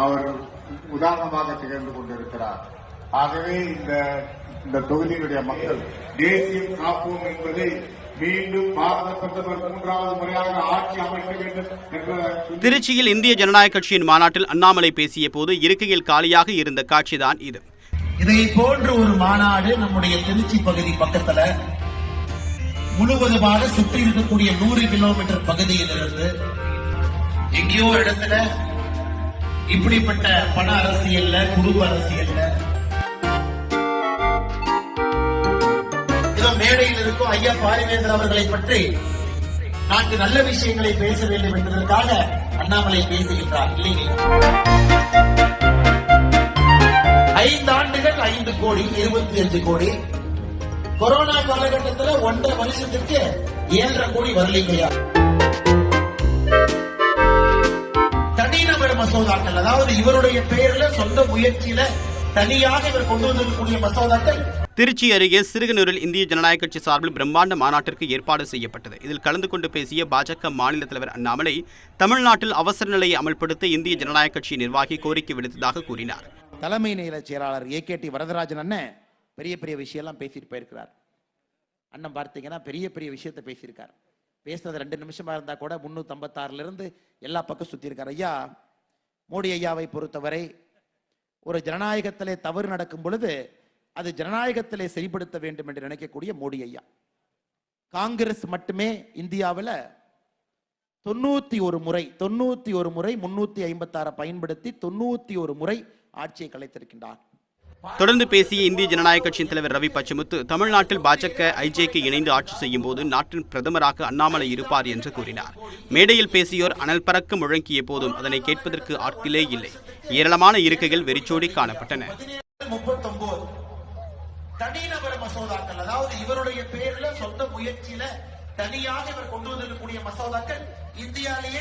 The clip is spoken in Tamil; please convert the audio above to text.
அவர் உதாரணமாக திகழ்ந்து கொண்டிருக்கிறார். ஆகவே இந்த தொகுதியினுடைய மக்கள் தேசியம் காப்போம் என்பதை மீண்டும் பாரத பிரதமர் 3வது முறையாக ஆட்சி அமைக்க வேண்டும் என்ற திருச்சியில் இந்திய ஜனநாயக கட்சியின் மாநாட்டில் அண்ணாமலை பேசிய போது இருக்கையில் காலியாக இருந்த காட்சிதான் இது. இதை போன்ற ஒரு மாநாடு நம்முடைய திருச்சி பகுதி பக்கத்துல முழுவதுமாக சுற்றி இருக்கக்கூடிய 100 கிலோமீட்டர் பகுதியிலிருந்து எங்கேயோ இடத்துல இப்படிப்பட்ட பண அரசியல்ல, குடும்ப அரசியல்ல மேடையில் இருக்கும் ஐயா பாரிவேந்தர் அவர்களை பற்றி நான்கு நல்ல விஷயங்களை பேச வேண்டும் என்பதற்காக அண்ணாமலை பேசுகின்றார். இல்லைங்க, 5 ஆண்டுகள் 5 கோடி 25 கோடி, கொரோனா காலகட்டத்தில் 1.5 வருஷத்துக்கு 7.5 கோடி வரலைங்கய்யா. தனிநபர் மசோதாக்கள், அதாவது இவருடைய பெயர்ல சொந்த முயற்சியில தனியாக இவர் கொண்டு வந்திருக்கக்கூடிய மசோதாக்கள். திருச்சி அருகே சிறுகனூரில் இந்திய ஜனநாயக கட்சி சார்பில் பிரம்மாண்ட மாநாட்டிற்கு ஏற்பாடு செய்யப்பட்டது. இதில் கலந்து கொண்டு பேசிய பாஜக மாநில தலைவர் அண்ணாமலை தமிழ்நாட்டில் அவசர நிலையை அமல்படுத்த இந்திய ஜனநாயக கட்சி நிர்வாகி கோரிக்கை விடுத்ததாக கூறினார். தலைமை நில செயலாளர் ஏகேடி வரதராஜன் அண்ணன் பெரிய பெரிய விஷயம்லாம் பேசிட்டு போயிருக்கிறார். அண்ணன் பார்த்தீங்கன்னா பெரிய பெரிய விஷயத்தை பேசியிருக்கார். பேசுறது 2 நிமிஷமா இருந்தா கூட 356 இருந்து எல்லா பக்கம் சுத்தி இருக்கார். ஐயா மோடி ஐயாவை பொறுத்தவரை ஒரு ஜனநாயகத்திலே தவறு நடக்கும் பொழுது அது ஜனநாயகத்திலே சரிப்படுத்த வேண்டும் என்று நினைக்கக்கூடிய மோடி ஐயா. காங்கிரஸ் மட்டுமே இந்தியாவில் 91 முறை 356 பயன்படுத்தி 91 முறை ஆட்சியை கலைத்திருக்கின்றார். தொடர்ந்து பேசிய இந்திய ஜனநாயக கட்சியின் தலைவர் ரவி பச்சமுத்து தமிழ்நாட்டில் பாஜக ஐஜேக்கு இணைந்து ஆட்சி செய்யும் போது நாட்டின் பிரதமராக அண்ணாமலை இருப்பார் என்று கூறினார். மேடையில் பேசியோர் அனல் பறக்க முழங்கிய போதும் அதனை கேட்பதற்கு ஆட்களே இல்லை. ஏராளமான இருக்கைகள் வெறிச்சோடி காணப்பட்டன. தனிநபர் மசோதாக்கள், அதாவது இவருடைய பெயரில் சொந்த முயற்சியில தனியாக இவர் கொண்டு வந்திருக்கக்கூடிய மசோதாக்கள் இந்தியாவிலேயே